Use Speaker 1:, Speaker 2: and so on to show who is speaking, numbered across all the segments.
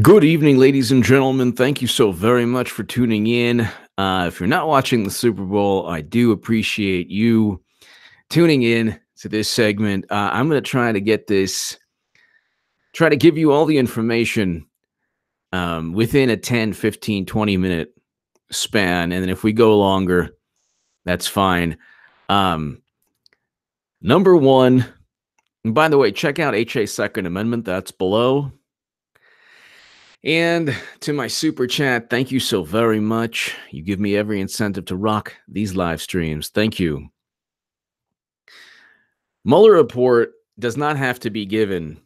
Speaker 1: Good evening, ladies and gentlemen. Thank you so very much for tuning in. If you're not watching the Super Bowl, I do appreciate you tuning in to this segment. I'm going to try to give you all the information within a 10, 15, 20-minute span. And then if we go longer, that's fine. Number one, and by the way, check out HA's Second Amendment. That's below. And to my super chat, thank you so very much. You give me every incentive to rock these live streams. Thank you. Mueller report does not have to be given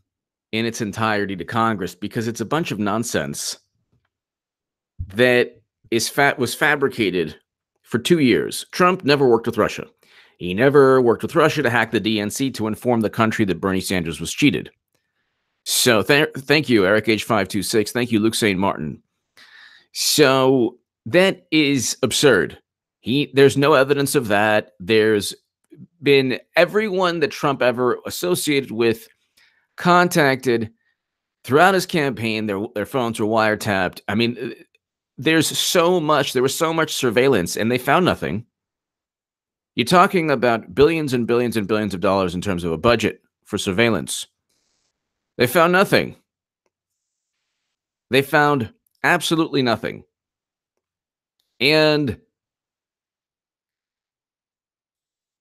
Speaker 1: in its entirety to Congress because it's a bunch of nonsense that was fabricated for 2 years. Trump never worked with Russia. He never worked with Russia to hack the DNC to inform the country that Bernie Sanders was cheated. So thank you, Eric H526. Thank you, Luke St. Martin. So that is absurd. There's no evidence of that. There's been everyone that Trump ever associated with contacted throughout his campaign. Their phones were wiretapped. I mean, there was so much surveillance, and they found nothing. You're talking about billions and billions and billions of dollars in terms of a budget for surveillance. They found nothing. They found absolutely nothing. And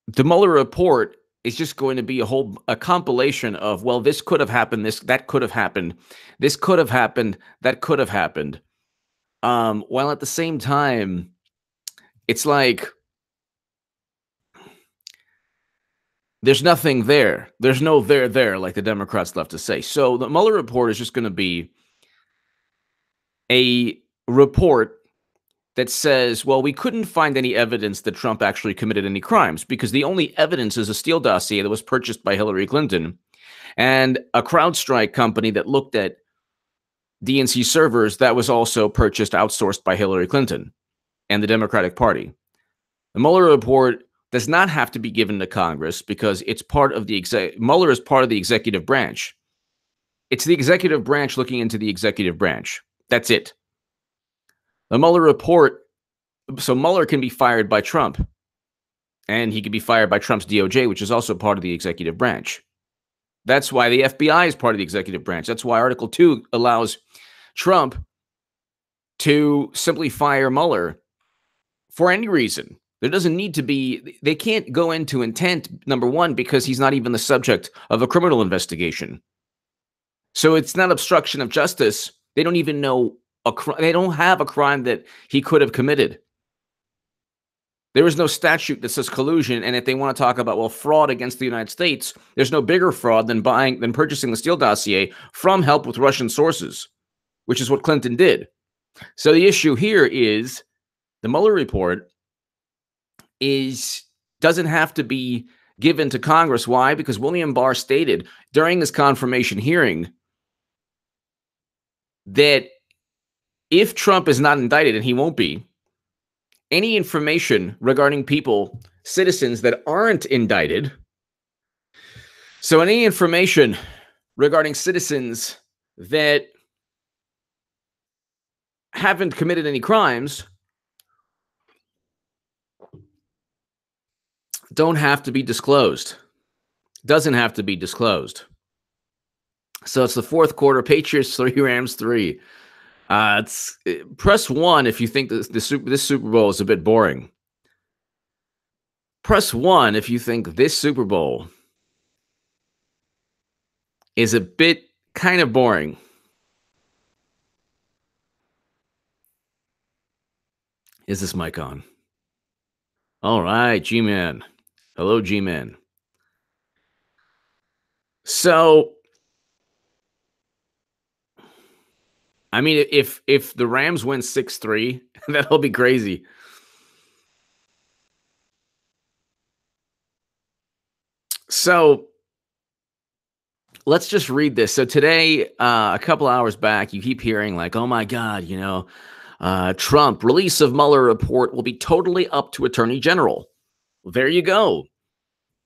Speaker 1: the Mueller report is just going to be a compilation of, well, this could have happened, that could have happened, this could have happened, that could have happened. While at the same time, it's like there's nothing there. There's no there, like the Democrats love to say. So the Mueller report is just going to be a report that says, well, we couldn't find any evidence that Trump actually committed any crimes because the only evidence is a Steele dossier that was purchased by Hillary Clinton and a CrowdStrike company that looked at DNC servers that was also outsourced by Hillary Clinton and the Democratic Party. The Mueller report does not have to be given to Congress because it's part of Mueller is part of the executive branch. It's the executive branch looking into the executive branch. That's it. The Mueller report, so Mueller can be fired by Trump, and he can be fired by Trump's DOJ, which is also part of the executive branch. That's why the FBI is part of the executive branch. That's why Article 2 allows Trump to simply fire Mueller for any reason. There doesn't need to be, they can't go into intent, number one, because he's not even the subject of a criminal investigation. So it's not obstruction of justice. They don't even know they don't have a crime that he could have committed. There is no statute that says collusion. And if they want to talk about, well, fraud against the United States, there's no bigger fraud than purchasing the Steele dossier from help with Russian sources, which is what Clinton did. So the issue here is the Mueller report doesn't have to be given to Congress. Why? Because William Barr stated during this confirmation hearing that if Trump is not indicted, and he won't be, any information regarding citizens that aren't indicted, so any information regarding citizens that haven't committed any crimes don't have to be disclosed. Doesn't have to be disclosed. So it's the fourth quarter. Patriots 3, Rams 3. Press 1 if you think this Super Bowl is a bit boring. Press 1 if you think this Super Bowl is a bit kind of boring. Is this mic on? All right, G-Man. Hello, G-Man. So, I mean, if the Rams win 6-3, that'll be crazy. So, let's just read this. So today, a couple hours back, you keep hearing like, oh my God, Trump, release of Mueller report will be totally up to Attorney General. Well, there you go.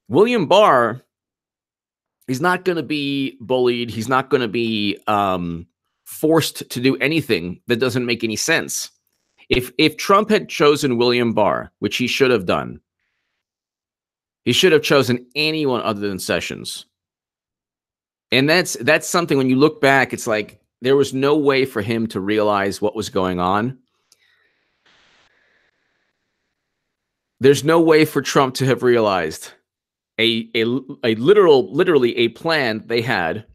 Speaker 1: William Barr, he's not going to be bullied. He's not going to be forced to do anything that doesn't make any sense. If Trump had chosen William Barr, which he should have done, he should have chosen anyone other than Sessions. And that's something when you look back, it's like there was no way for him to realize what was going on. There's no way for Trump to have realized literally a plan they had,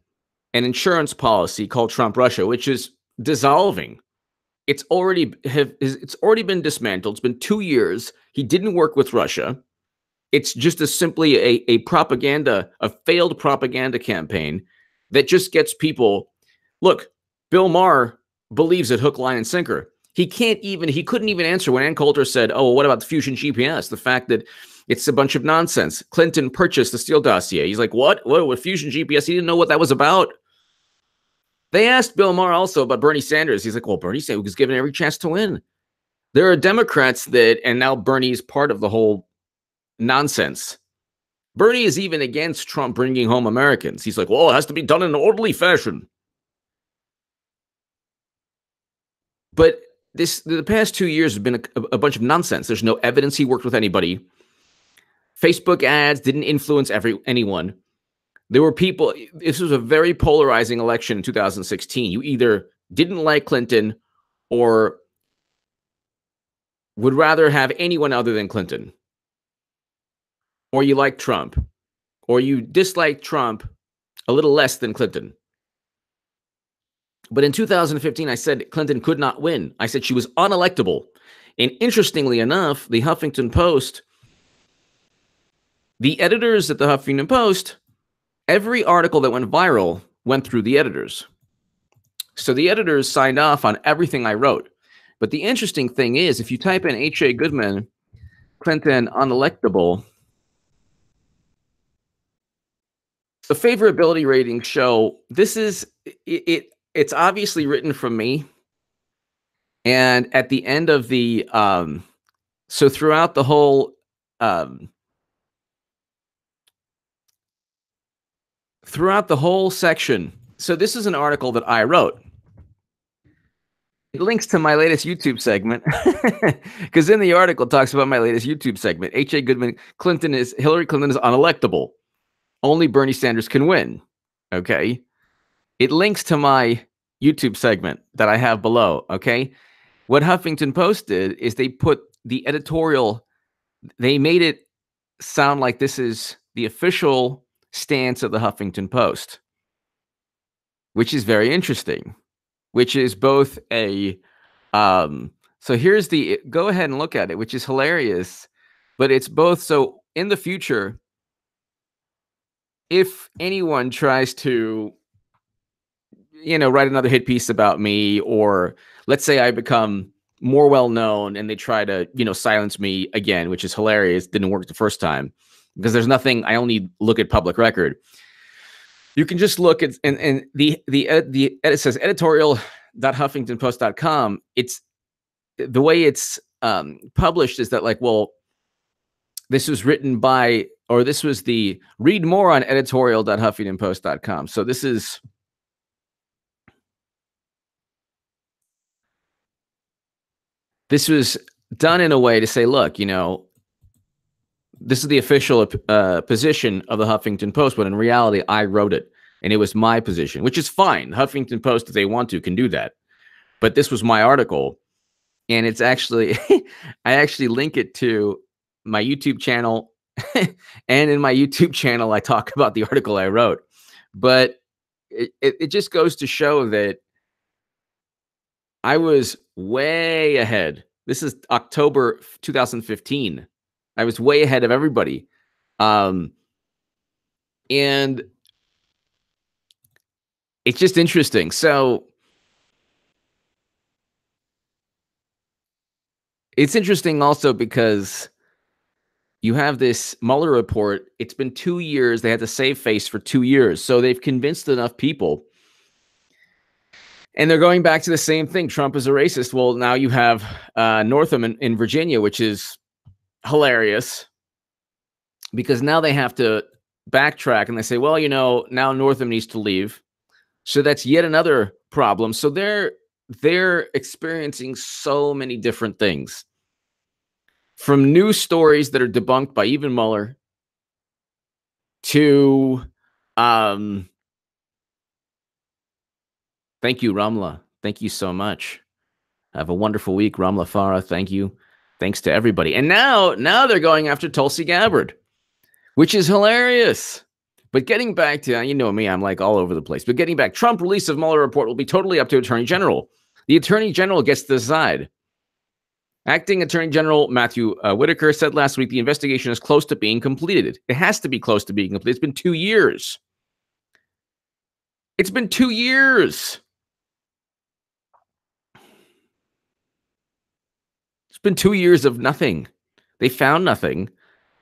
Speaker 1: an insurance policy called Trump Russia, which is dissolving. It's already been dismantled. It's been 2 years. He didn't work with Russia. It's just simply a failed propaganda campaign that just gets people. Look, Bill Maher believes it hook, line, and sinker. He couldn't even answer when Ann Coulter said, "Oh, well, what about the Fusion GPS? The fact that it's a bunch of nonsense. Clinton purchased the Steele dossier." He's like, "What? What Fusion GPS? He didn't know what that was about." They asked Bill Maher also about Bernie Sanders. He's like, "Well, Bernie Sanders was given every chance to win." There are Democrats and now Bernie's part of the whole nonsense. Bernie is even against Trump bringing home Americans. He's like, "Well, it has to be done in an orderly fashion." But the past 2 years have been a bunch of nonsense. There's no evidence he worked with anybody. Facebook ads didn't influence anyone. There were people. This was a very polarizing election in 2016. You either didn't like Clinton or would rather have anyone other than Clinton, or you like Trump, or you dislike Trump a little less than Clinton. But in 2015, I said Clinton could not win. I said she was unelectable. And interestingly enough, the Huffington Post, the editors at the Huffington Post, every article that went viral went through the editors. So the editors signed off on everything I wrote. But the interesting thing is, if you type in H.A. Goodman, Clinton unelectable, the favorability ratings show this is it. It's obviously written from me. And at the end of the, so throughout the whole, section, so this is an article that I wrote. It links to my latest YouTube segment because in the article it talks about my latest YouTube segment. H.A. Goodman, Hillary Clinton is unelectable. Only Bernie Sanders can win. Okay. It links to my YouTube segment that I have below. Okay. What Huffington Post did is they put the editorial, they made it sound like this is the official stance of the Huffington Post, which is very interesting, which is both a, so here's go ahead and look at it, which is hilarious, but it's both. So in the future, if anyone tries to, write another hit piece about me, or let's say I become more well-known and they try to, silence me again, which is hilarious. Didn't work the first time because there's nothing, I only look at public record. You can just look at, and it says editorial.huffingtonpost.com. It's the way it's published is that like, well, this was written by, or this was read more on editorial.huffingtonpost.com. So this was done in a way to say, look, this is the official position of the Huffington Post, but in reality, I wrote it, and it was my position, which is fine. Huffington Post, if they want to, can do that. But this was my article, and it's actually, I actually link it to my YouTube channel, and in my YouTube channel, I talk about the article I wrote. But it just goes to show that I was way ahead. This is October 2015. I was way ahead of everybody. And it's just interesting. So it's interesting also because you have this Mueller report. It's been 2 years. They had to save face for 2 years. So they've convinced enough people. And they're going back to the same thing. Trump is a racist. Well, now you have Northam in Virginia, which is hilarious because now they have to backtrack and they say, well, now Northam needs to leave. So that's yet another problem. So they're experiencing so many different things, from news stories that are debunked by even Mueller to thank you, Ramla. Thank you so much. Have a wonderful week, Ramla Farah. Thank you. Thanks to everybody. And now they're going after Tulsi Gabbard, which is hilarious. But getting back to, you know me, I'm like all over the place. But getting back, Trump release of Mueller report will be totally up to Attorney General. The Attorney General gets to decide. Acting Attorney General Matthew Whitaker said last week the investigation is close to being completed. It has to be close to being completed. It's been 2 years. It's been 2 years. It's been 2 years of nothing. They found nothing,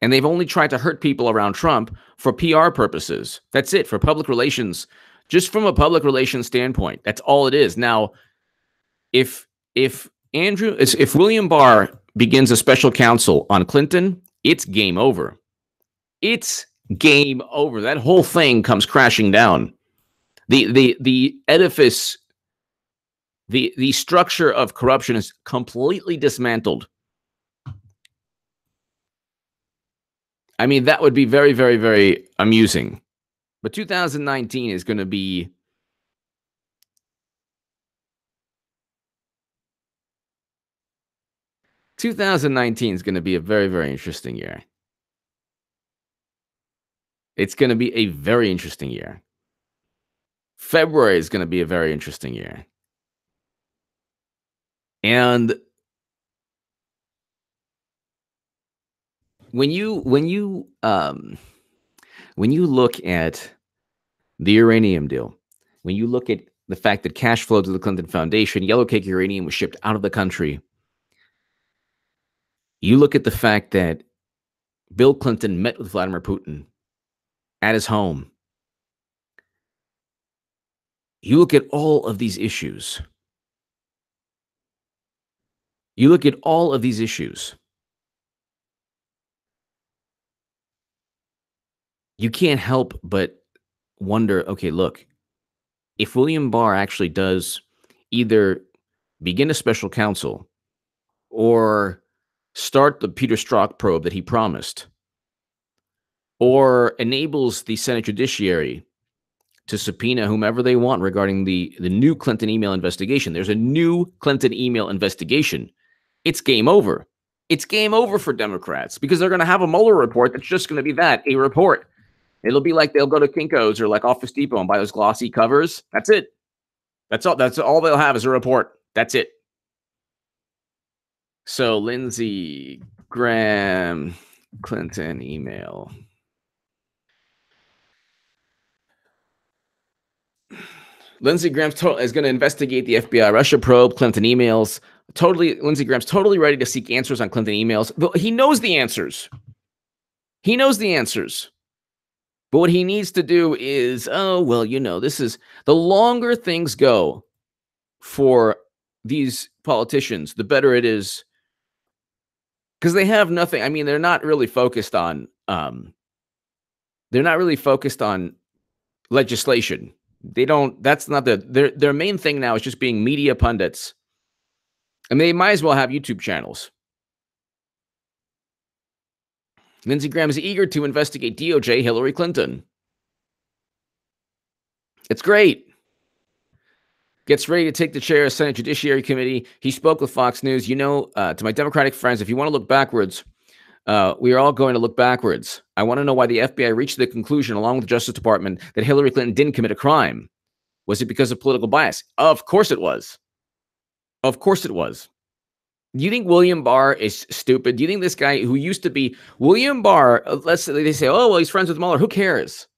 Speaker 1: and they've only tried to hurt people around Trump for PR purposes. That's it, for public relations. Just from a public relations standpoint, that's all it is. Now, if William Barr begins a special counsel on Clinton, it's game over. It's game over. That whole thing comes crashing down. The edifice, the structure of corruption is completely dismantled. I mean, that would be very, very, very amusing. But 2019 is going to be 2019 is going to be a very, very interesting year. It's going to be a very interesting year. February is going to be a very interesting year. And when you look at the uranium deal, when you look at the fact that cash flowed to the Clinton Foundation, yellowcake uranium was shipped out of the country, you look at the fact that Bill Clinton met with Vladimir Putin at his home, you look at all of these issues. You can't help but wonder, okay, look, if William Barr actually does either begin a special counsel or start the Peter Strzok probe that he promised, or enables the Senate Judiciary to subpoena whomever they want regarding the new Clinton email investigation. There's a new Clinton email investigation. It's game over. It's game over for Democrats because they're going to have a Mueller report that's just going to be that, a report. It'll be like they'll go to Kinko's or like Office Depot and buy those glossy covers. That's it. That's all they'll have is a report. That's it. So Lindsey Graham, Clinton email. Lindsey Graham is going to investigate the FBI Russia probe, Clinton emails. Lindsey Graham's totally ready to seek answers on Clinton emails. He knows the answers. But what he needs to do is, this is the longer things go for these politicians, the better it is. Because they have nothing. I mean, they're not really focused on legislation. That's not their main thing now is just being media pundits. And they might as well have YouTube channels. Lindsey Graham is eager to investigate DOJ Hillary Clinton. It's great. Gets ready to take the chair of Senate Judiciary Committee. He spoke with Fox News. To my Democratic friends, if you want to look backwards, we are all going to look backwards. I want to know why the FBI reached the conclusion, along with the Justice Department, that Hillary Clinton didn't commit a crime. Was it because of political bias? Of course it was. Do you think William Barr is stupid? Do you think this guy who used to be William Barr, they say, oh, well, he's friends with Mueller. Who cares?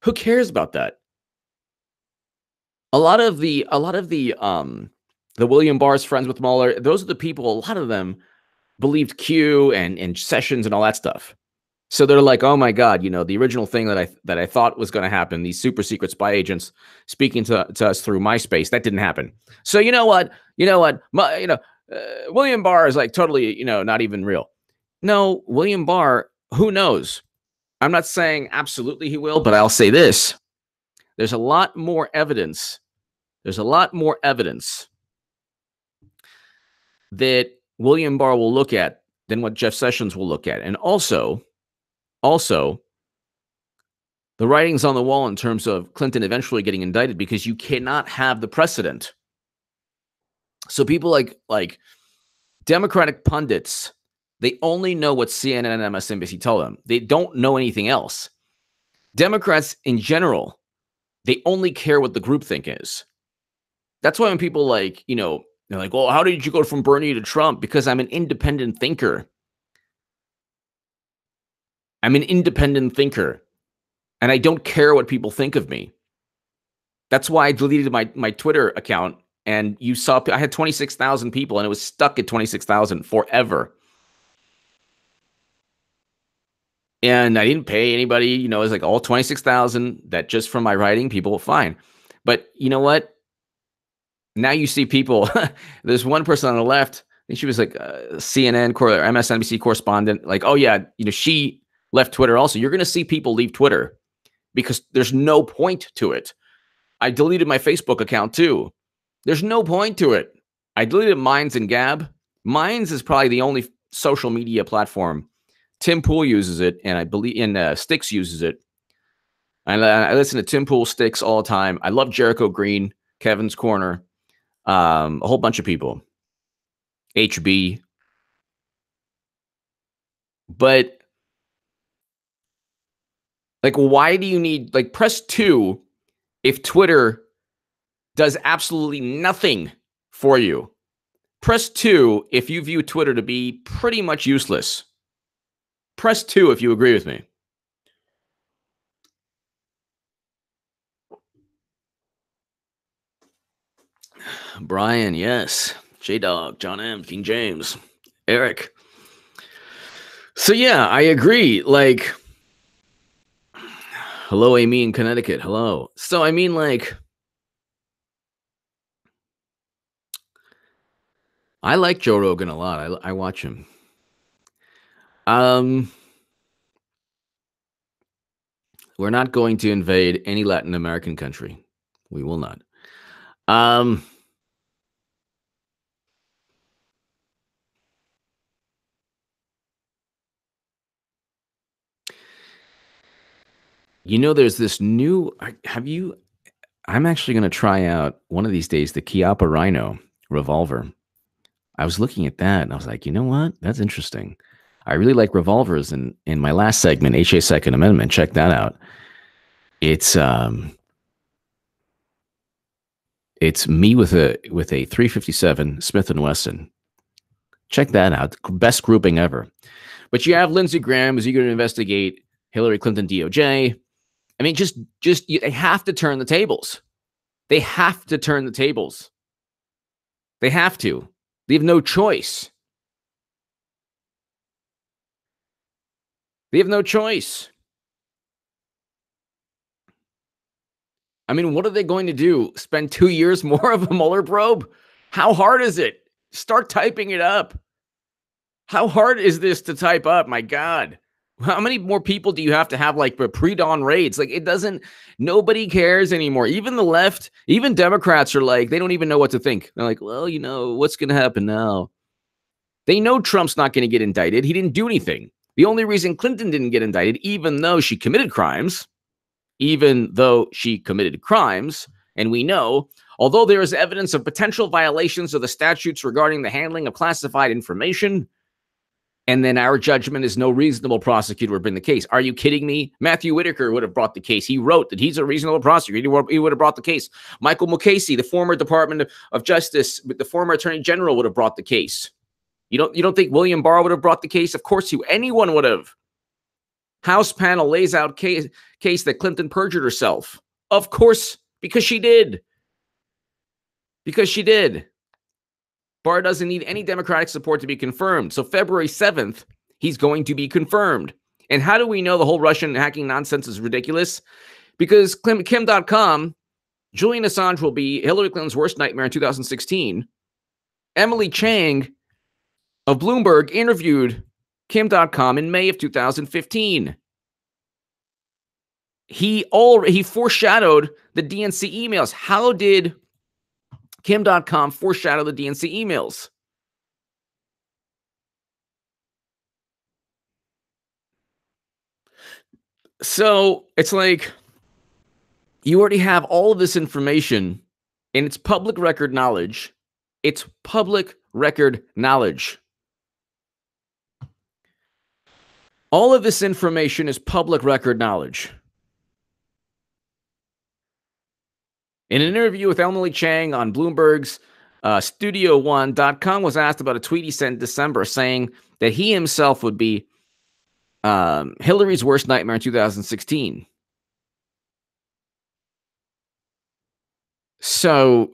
Speaker 1: Who cares about that? A lot of the William Barr's friends with Mueller, those are the people, a lot of them believed Q and Sessions and all that stuff. So they're like, oh my God, the original thing that I thought was going to happen, these super secret spy agents speaking to us through MySpace, that didn't happen. So you know what? William Barr is like totally, not even real. No, William Barr, who knows? I'm not saying absolutely he will, but I'll say this. There's a lot more evidence There's a lot more evidence that William Barr will look at than what Jeff Sessions will look at. And also, the writing's on the wall in terms of Clinton eventually getting indicted, because you cannot have the precedent. So people like Democratic pundits, they only know what CNN and MSNBC tell them. They don't know anything else. Democrats in general, they only care what the groupthink is. That's why when people they're like, well, how did you go from Bernie to Trump? Because I'm an independent thinker. I'm an independent thinker. And I don't care what people think of me. That's why I deleted my Twitter account. And you saw I had 26,000 people, and it was stuck at 26,000 forever. And I didn't pay anybody. It was like all 26,000 that just from my writing, people were fine. But you know what? Now you see people. There's one person on the left. I think she was like a CNN or MSNBC correspondent. Like, oh yeah, she left Twitter also. You're going to see people leave Twitter because there's no point to it. I deleted my Facebook account too. There's no point to it. I deleted Minds and Gab. Minds is probably the only social media platform. Tim Pool uses it, and I believe Styx uses it. I listen to Tim Pool, Styx all the time. I love Jericho Green, Kevin's Corner, a whole bunch of people. HB. But why do you need press 2 if Twitter does absolutely nothing for you? Press 2 if you view Twitter to be pretty much useless. Press 2 if you agree with me. Brian, yes. J-Dog, John M, King James, Eric. So yeah, I agree. Hello, Amy in Connecticut. Hello. So I mean, I like Joe Rogan a lot. I watch him. We're not going to invade any Latin American country. We will not. There's this new, I'm actually going to try out one of these days, the Chiappa Rhino revolver. I was looking at that and I was like, you know what? That's interesting. I really like revolvers. And in my last segment, HA Second Amendment, check that out. It's me with a 357 Smith & Wesson. Check that out. Best grouping ever. But you have Lindsey Graham who's eager to investigate Hillary Clinton DOJ. I mean, they have to turn the tables. They have to turn the tables. They have to. They have no choice. They have no choice. I mean, what are they going to do? Spend 2 years more of a Mueller probe? How hard is it? Start typing it up. How hard is this to type up? My God. How many more people do you have to have pre-dawn raids? Nobody cares anymore. Even the left, even Democrats are they don't even know what to think. They're like, well, what's going to happen now? They know Trump's not going to get indicted. He didn't do anything. The only reason Clinton didn't get indicted, even though she committed crimes, and we know, although there is evidence of potential violations of the statutes regarding the handling of classified information, and then our judgment is no reasonable prosecutor would bring the case. Are you kidding me? Matthew Whitaker would have brought the case. He wrote that he's a reasonable prosecutor. He would have brought the case. Michael Mukasey, the former Department of Justice, the former Attorney General, would have brought the case. You don't think William Barr would have brought the case? Of course anyone would have. House panel lays out case that Clinton perjured herself. Of course, because she did. Barr doesn't need any Democratic support to be confirmed. So February 7th, he's going to be confirmed. And how do we know the whole Russian hacking nonsense is ridiculous? Because Kim.com, Julian Assange will be Hillary Clinton's worst nightmare in 2016. Emily Chang of Bloomberg interviewed Kim.com in May of 2015. He foreshadowed the DNC emails. How did Kim.com foreshadowed the DNC emails. So it's like you already have all of this information, and it's public record knowledge. It's public record knowledge. All of this information is public record knowledge. In an interview with Emily Chang on Bloomberg's Studio1.com was asked about a tweet he sent in December saying that he himself would be Hillary's worst nightmare in 2016. So,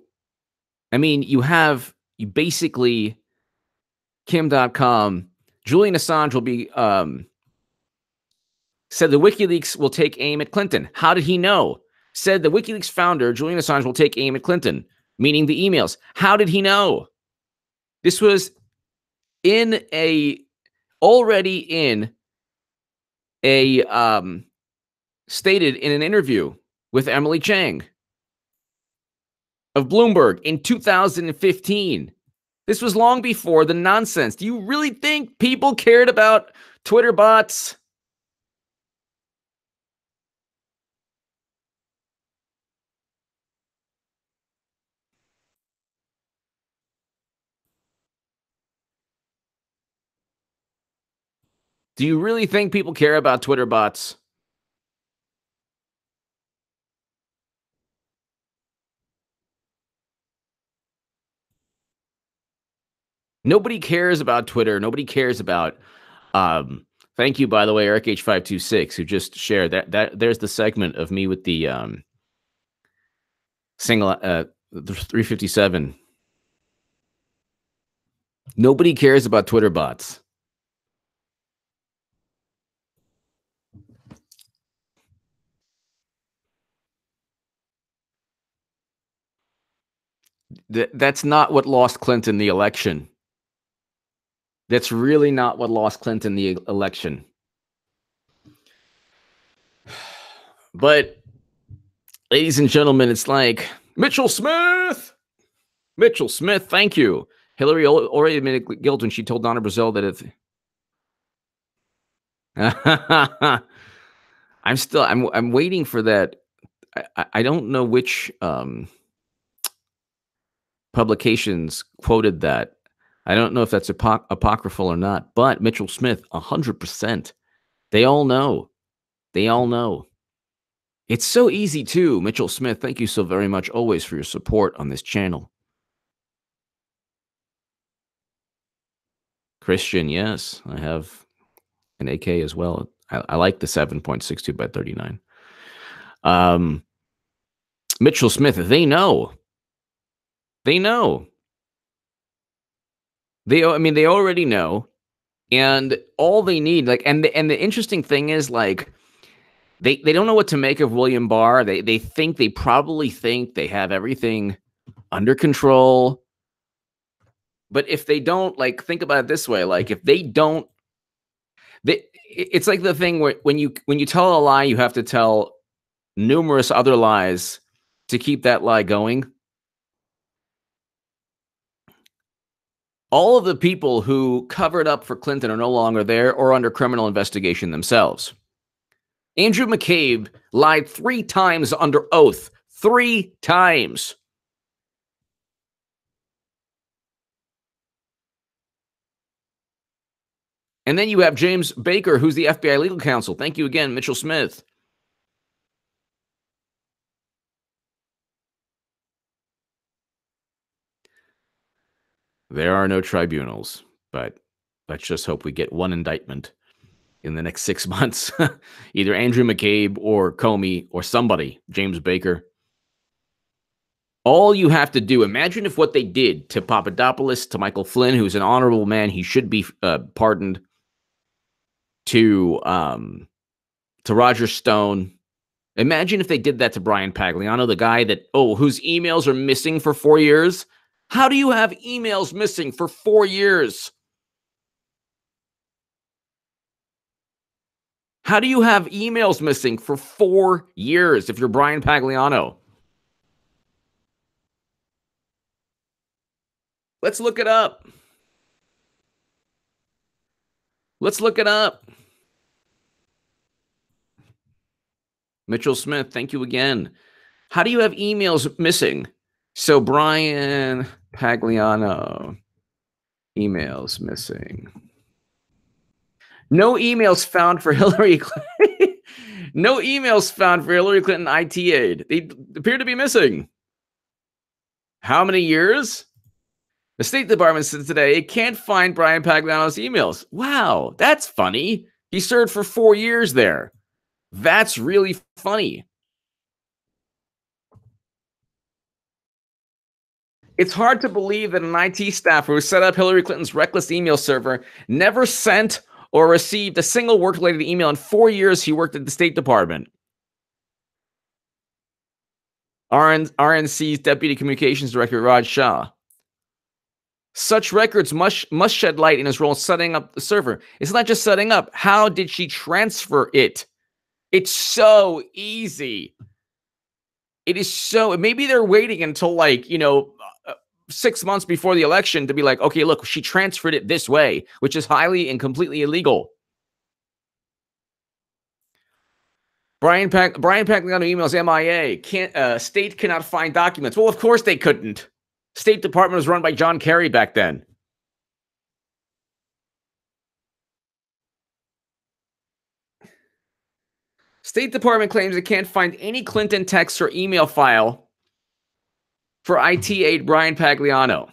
Speaker 1: I mean, you basically Kim.com, Julian Assange will be, said the WikiLeaks will take aim at Clinton. How did he know? Said the WikiLeaks founder, Julian Assange, will take aim at Clinton, meaning the emails. How did he know? This was already in a stated in an interview with Emily Chang of Bloomberg in 2015. This was long before the nonsense. Do you really think people cared about Twitter bots? Do you really think people care about Twitter bots? Nobody cares about Twitter. Nobody cares about. Thank you, by the way, Eric H526, who just shared that. There's the segment of me with the single 357. Nobody cares about Twitter bots. That's not what lost Clinton the election. That's really not what lost Clinton the election. But, ladies and gentlemen, it's like, Mitchell Smith, thank you. Hillary already admitted guilt when she told Donna Brazile that if... I'm waiting for that. I don't know which publications quoted that. I don't know if that's apocryphal or not, but Mitchell Smith, 100%. They all know. It's so easy too. Mitchell Smith, thank you so very much always for your support on this channel. Christian, yes, I have an AK as well. I like the 7.62 by 39. Mitchell Smith, they know. They already know, and all they need, like, and the interesting thing is, like, they don't know what to make of William Barr. They probably think they have everything under control. But if they don't, like, think about it this way, like, if they don't, it's like the thing where when you tell a lie, you have to tell numerous other lies to keep that lie going. All of the people who covered up for Clinton are no longer there or under criminal investigation themselves. Andrew McCabe lied 3 times under oath. 3 times. And then you have James Baker, who's the FBI legal counsel. Thank you again, Mitchell Smith. There are no tribunals, but let's just hope we get one indictment in the next 6 months. Either Andrew McCabe or Comey or somebody, James Baker. All you have to do, imagine if what they did to Papadopoulos, to Michael Flynn, who's an honorable man, he should be pardoned, to Roger Stone. Imagine if they did that to Brian Pagliano, the guy whose emails are missing for 4 years. How do you have emails missing for 4 years? How do you have emails missing for 4 years if you're Brian Pagliano? Let's look it up. Let's look it up. Mitchell Smith, thank you again. How do you have emails missing? So Brian Pagliano, emails missing. No emails found for Hillary Clinton. No emails found for Hillary Clinton IT aide. They appear to be missing. How many years? The State Department said today it can't find Brian Pagliano's emails. Wow, that's funny. He served for 4 years there. That's really funny. It's hard to believe that an IT staffer who set up Hillary Clinton's reckless email server never sent or received a single work-related email in 4 years he worked at the State Department. RNC's Deputy Communications Director, Raj Shah. Such records must shed light in his role setting up the server. It's not just setting up. How did she transfer it? It's so easy. It is so... Maybe they're waiting until 6 months before the election to be like, okay, look, she transferred it this way, which is highly and completely illegal. Brian Pagliano emails MIA. State cannot find documents. Well, of course they couldn't. State Department was run by John Kerry back then. State Department claims it can't find any Clinton text or email file for IT aide Brian Pagliano.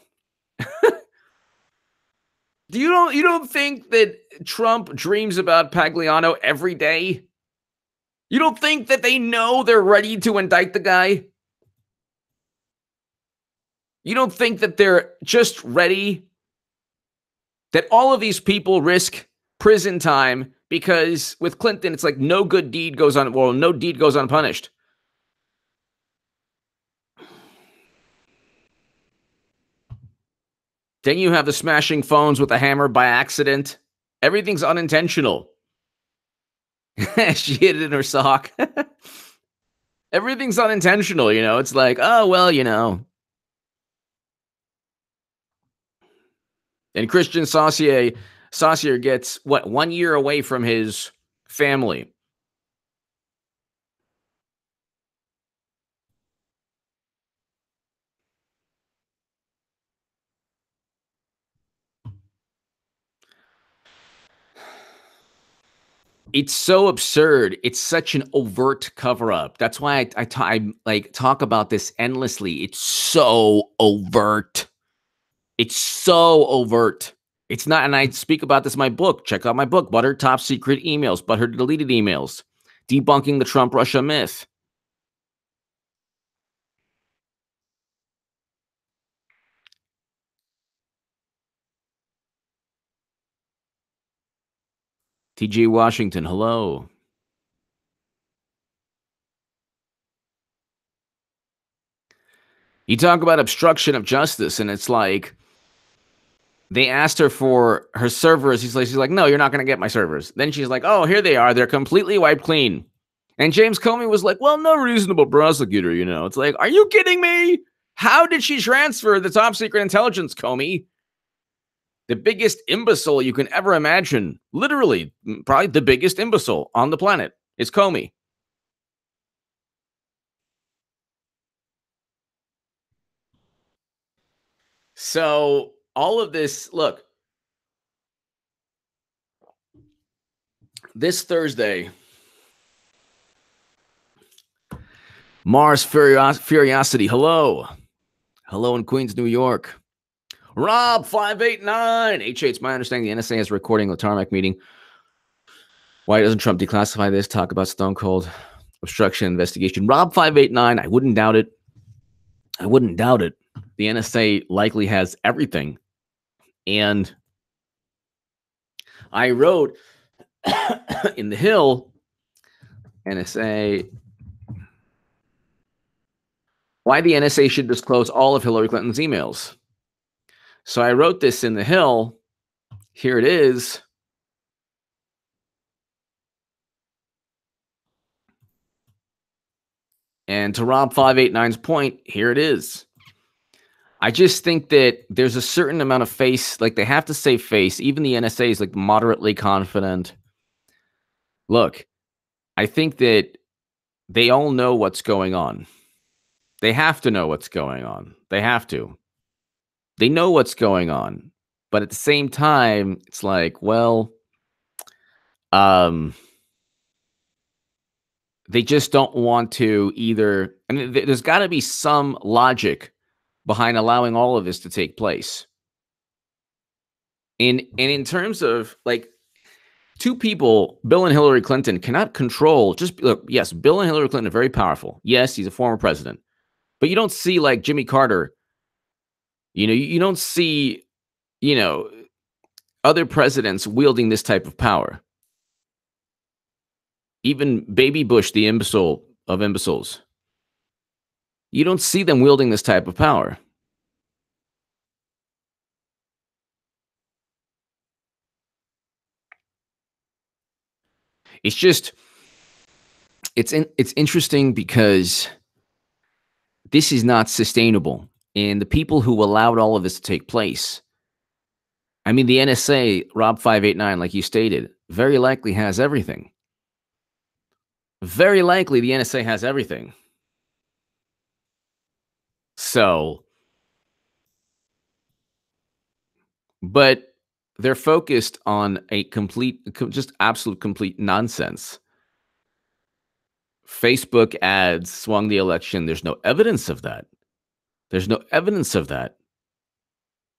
Speaker 1: You don't think that Trump dreams about Pagliano every day? You don't think that they know they're ready to indict the guy? You don't think that they're just ready? That all of these people risk prison time because with Clinton, it's like no deed goes unpunished. Then you have the smashing phones with a hammer by accident. Everything's unintentional. She hid it in her sock. Everything's unintentional, It's like, oh, well, And Christian Saucier gets, 1 year away from his family. It's so absurd. It's such an overt cover-up. That's why I talk about this endlessly. It's so overt. It's so overt. It's not, and I speak about this in my book. Check out my book, Butthurt Top Secret Emails, Butthurt Deleted Emails, Debunking the Trump-Russia Myth. TJ Washington, hello. You talk about obstruction of justice, and it's like they asked her for her servers. She's like, no, you're not going to get my servers. Then she's like, oh, here they are. They're completely wiped clean. And James Comey was like, well, no reasonable prosecutor, It's like, are you kidding me? How did she transfer the top secret intelligence, Comey? The biggest imbecile you can ever imagine. Literally, probably the biggest imbecile on the planet is Comey. So all of this, look, this Thursday, Mars Furiosity, hello in Queens, New York. Rob 589 H8. It's my understanding the NSA is recording the tarmac meeting. Why doesn't Trump declassify this? Talk about Stone Cold obstruction investigation. Rob 589. I wouldn't doubt it. The NSA likely has everything. And I wrote in the Hill, NSA, why the NSA should disclose all of Hillary Clinton's emails. So I wrote this in the Hill. Here it is. And to Rob 589's point, here it is. I just think that there's a certain amount of face, like they have to save face. Even the NSA is like moderately confident. Look, I think that they all know what's going on. They have to know what's going on. They have to. They know what's going on. But at the same time, it's like, well, they just don't want to either. I mean, there's got to be some logic behind allowing all of this to take place. And in terms of like two people, Bill and Hillary Clinton, cannot control. Just look, yes, Bill and Hillary Clinton are very powerful. Yes, he's a former president, but you don't see like Jimmy Carter. You don't see, other presidents wielding this type of power. Even Baby Bush, the imbecile of imbeciles, you don't see them wielding this type of power. It's just, it's interesting because this is not sustainable. And the people who allowed all of this to take place, I mean, the NSA, Rob 589, like you stated, very likely has everything. Very likely the NSA has everything. So, but they're focused on a just absolute complete nonsense. Facebook ads swung the election. There's no evidence of that. There's no evidence of that.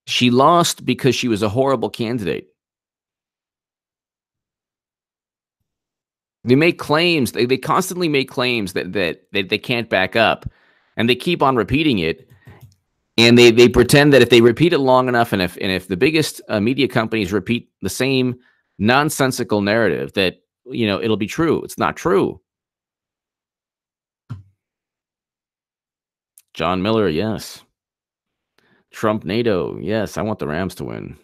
Speaker 1: She lost because she was a horrible candidate. They make claims. They constantly make claims that they can't back up, and they keep on repeating it. And they pretend that if they repeat it long enough, and if the biggest media companies repeat the same nonsensical narrative, that it'll be true. It's not true. John Mueller, yes. Trump, NATO, yes. I want the Rams to win.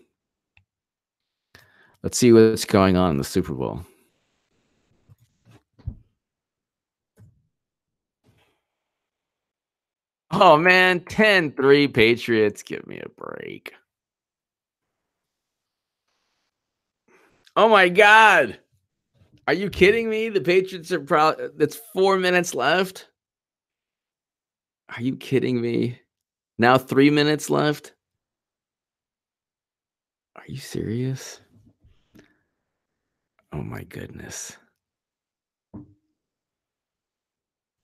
Speaker 1: Let's see what's going on in the Super Bowl. Oh, man, 10-3 Patriots. Give me a break. Oh, my God. Are you kidding me? The Patriots are probably, that's 4 minutes left. Are you kidding me? Now 3 minutes left? Are you serious? Oh, my goodness.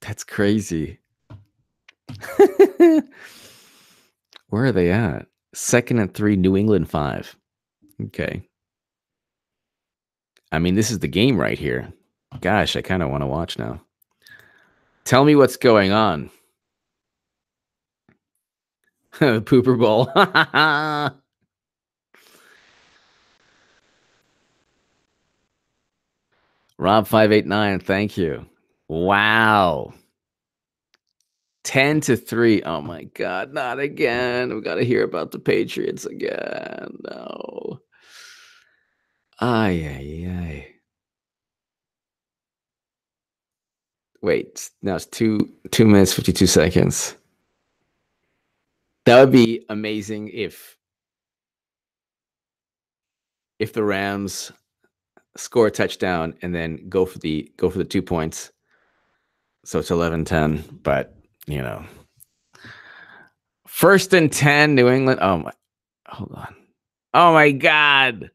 Speaker 1: That's crazy. Where are they at? 2nd and 3, New England 5. Okay. I mean, this is the game right here. Gosh, I kind of want to watch now. Tell me what's going on. The Pooper Bowl. Rob 589, thank you. Wow. 10-3. Oh my God, not again. We got to hear about the Patriots again. No. Ay. Wait, now it's 2 minutes 52 seconds. That would be amazing if the Rams score a touchdown and then go for the 2 points. So it's 11-10, but 1st and 10, New England. Oh my, hold on. Oh my God.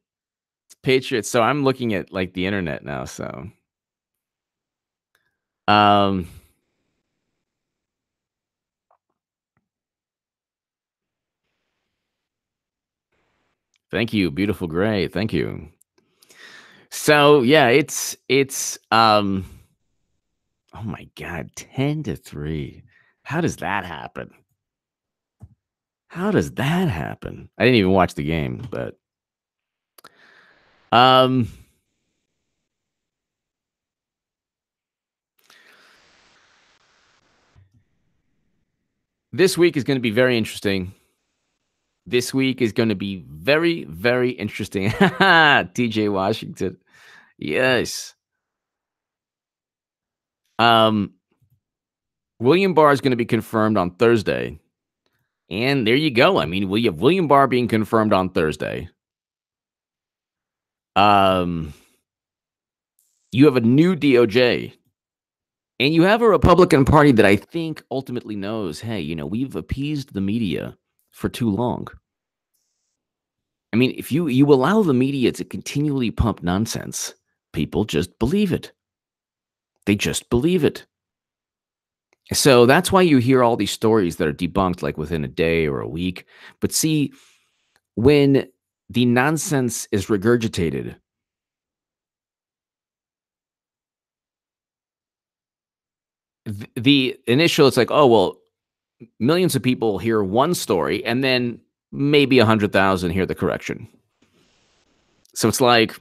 Speaker 1: It's Patriots. So I'm looking at like the internet now. So, thank you, beautiful gray. Thank you. So yeah, it's oh my God, 10-3. How does that happen? How does that happen? I didn't even watch the game, but this week is going to be very interesting. This week is going to be very, very interesting. TJ Washington. Yes. William Barr is going to be confirmed on Thursday. And there you go. I mean, we have William Barr being confirmed on Thursday. You have a new DOJ. And you have a Republican Party that I think ultimately knows, hey, we've appeased the media for too long. I mean, if you allow the media to continually pump nonsense, people just believe it. They just believe it. So that's why you hear all these stories that are debunked like within a day or a week. But see, when the nonsense is regurgitated, the initial, it's like, oh, well, millions of people hear one story and then maybe 100,000 hear the correction. So it's like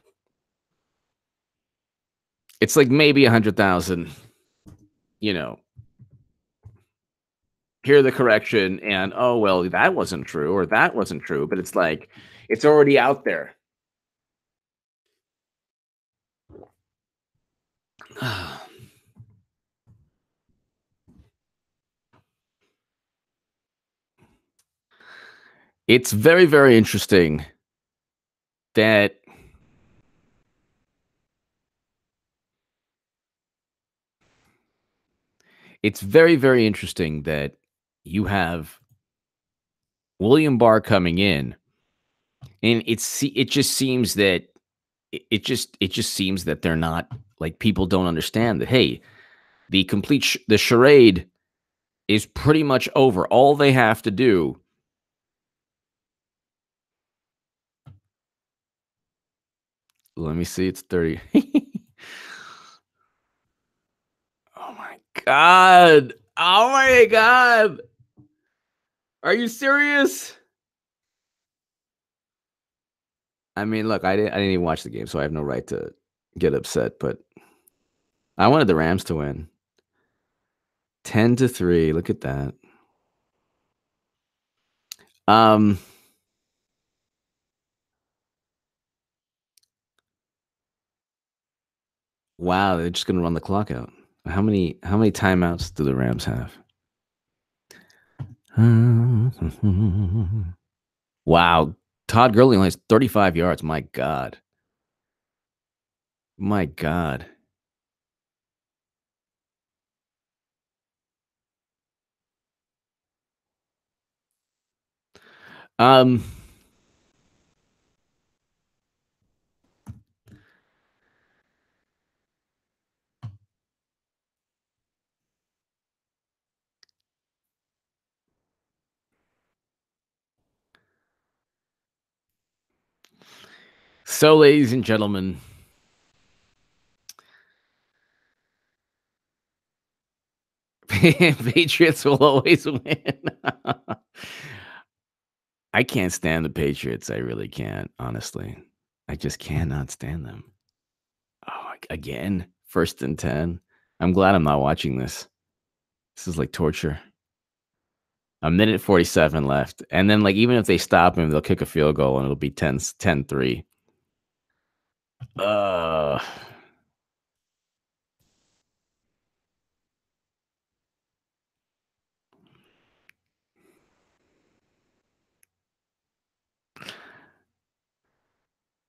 Speaker 1: maybe 100,000, hear the correction and, oh, well, that wasn't true or that wasn't true. But it's like, it's already out there. It's very, very interesting that you have William Barr coming in, and it just seems that it just seems that they're not, like, people don't understand that, hey, the charade is pretty much over. All they have to do, let me see, it's 30. Oh my god. Oh my god. Are you serious? I mean, look, I didn't even watch the game, so I have no right to get upset, but I wanted the Rams to win. 10-3. Look at that. Um wow, they're just gonna run the clock out. How many timeouts do the Rams have? Wow. Todd Gurley only has 35 yards. My God. My God. Um so, ladies and gentlemen, Patriots will always win. I can't stand the Patriots. I really can't, honestly. I just cannot stand them. Oh, again, 1st and 10. I'm glad I'm not watching this. This is like torture. A minute 47 left. And then, like, even if they stop him, they'll kick a field goal and it'll be 10-3.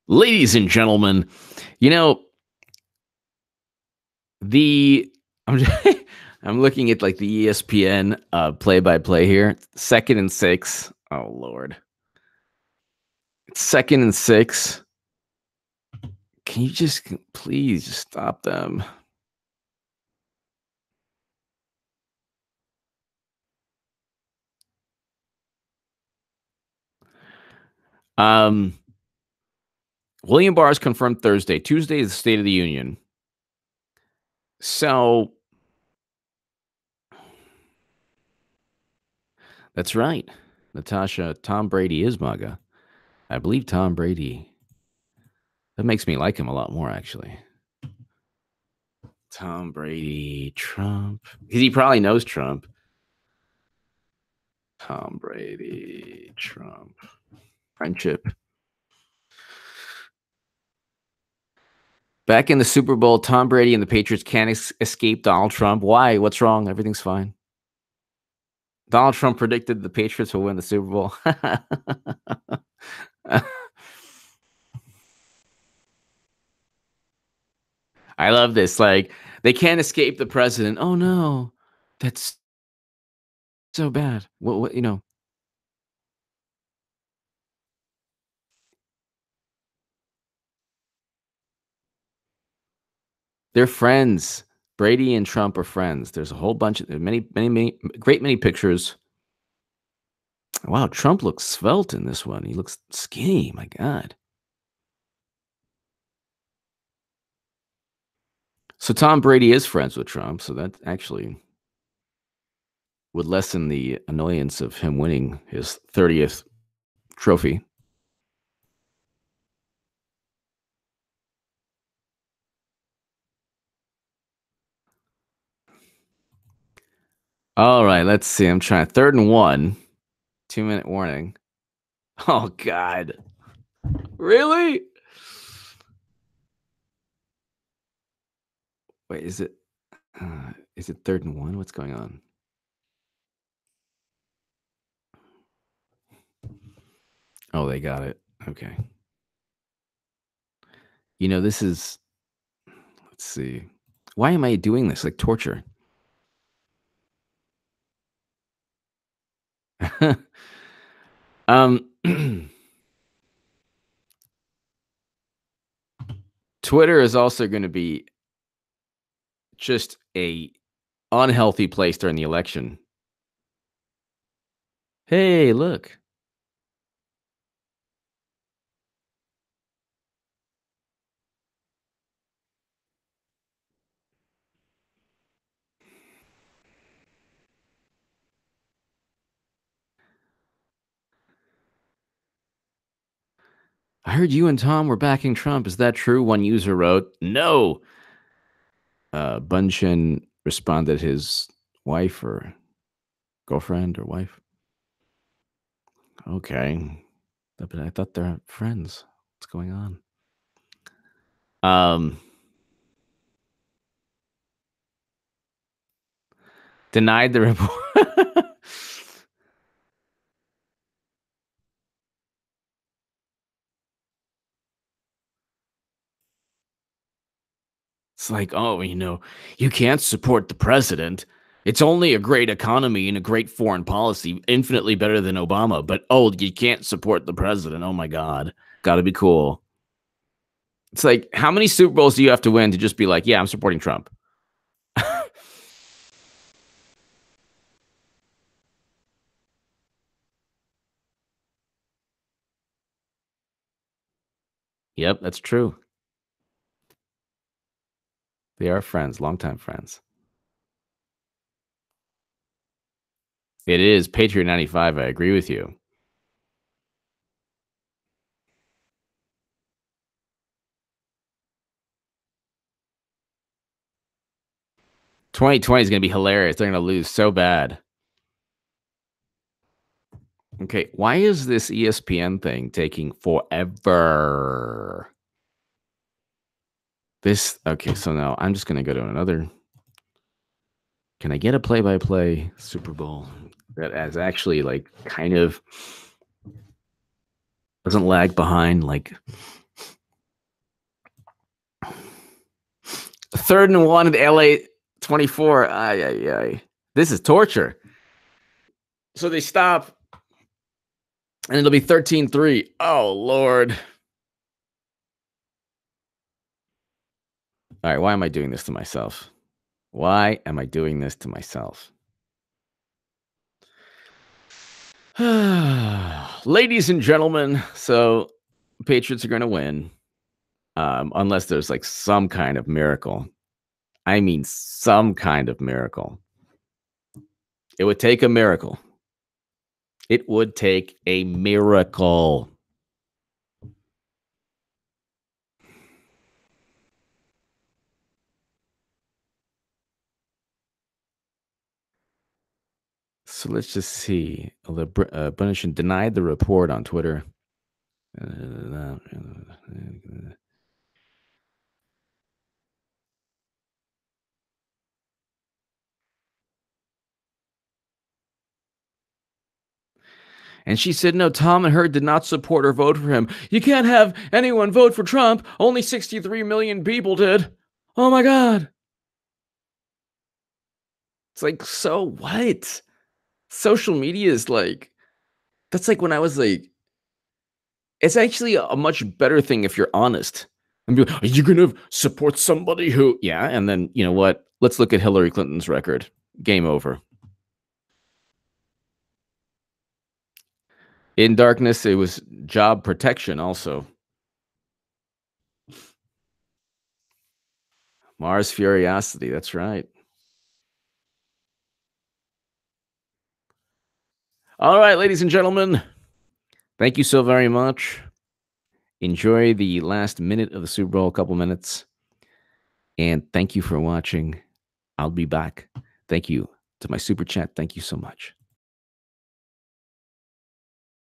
Speaker 1: Ladies and gentlemen, you know, I'm I'm looking at like the ESPN play-by-play here. 2nd and 6. Oh Lord. It's 2nd and 6. Can you just please just stop them? Um William Barr is confirmed Thursday. Tuesday is the State of the Union. So that's right. Natasha, Tom Brady is MAGA. I believe Tom Brady. That makes me like him a lot more, actually. Tom Brady, Trump. Because he probably knows Trump. Tom Brady, Trump. Friendship. Back in the Super Bowl, Tom Brady and the Patriots can't escape Donald Trump. Why? What's wrong? Everything's fine. Donald Trump predicted the Patriots will win the Super Bowl. I love this. Like, they can't escape the president. Oh no, that's so bad. What? They're friends. Brady and Trump are friends. There's a whole bunch of many, great many pictures. Wow, Trump looks svelte in this one. He looks skinny. My God. So Tom Brady is friends with Trump. So that actually would lessen the annoyance of him winning his 30th trophy. All right, let's see. I'm trying 3rd and 1. 2-minute warning. Oh God. Really? Wait, is it 3rd and 1? What's going on? Oh, they got it. Okay. This is let's see. Why am I doing this? Like torture. um Twitter is also going to be just a unhealthy place during the election. Hey, look. I heard you and Tom were backing Trump. Is that true? One user wrote, no. Bunchen responded his wife or girlfriend or wife. Okay. But I thought they're friends. What's going on? Um, Denied the report. It's like, oh, you can't support the president. It's only a great economy and a great foreign policy, infinitely better than Obama. But oh, you can't support the president. Oh my God, got to be cool. It's like, how many Super Bowls do you have to win to just be like, yeah, I'm supporting Trump? Yep, that's true. They are friends, longtime friends. It is Patriot 95. I agree with you. 2020 is going to be hilarious. They're going to lose so bad. Okay, why is this ESPN thing taking forever? Okay, so now I'm just going to go to another. Can I get a play-by-play Super Bowl that has actually like kind of doesn't lag behind like 3rd and 1 at LA 24. Ay, ay, ay. This is torture. So they stop and it'll be 13-3. Oh, Lord. All right, why am I doing this to myself? Why am I doing this to myself? Ladies and gentlemen, so Patriots are going to win unless there's like some kind of miracle. I mean, some kind of miracle. It would take a miracle. It would take a miracle. So let's just see. Bunison denied the report on Twitter. And she said, no, Tom and her did not support or vote for him. You can't have anyone vote for Trump. Only 63 million people did. Oh my God. It's like, so what? Social media is like, that's like when I was like, it's actually a much better thing if you're honest. And be like, are you going to support somebody who, yeah. And then, you know what? Let's look at Hillary Clinton's record. Game over. In darkness, it was job protection also. Mars Furiosity, that's right. All right, ladies and gentlemen, thank you so very much. Enjoy the last minute of the Super Bowl, a couple minutes. And thank you for watching. I'll be back. Thank you to my super chat. Thank you so much.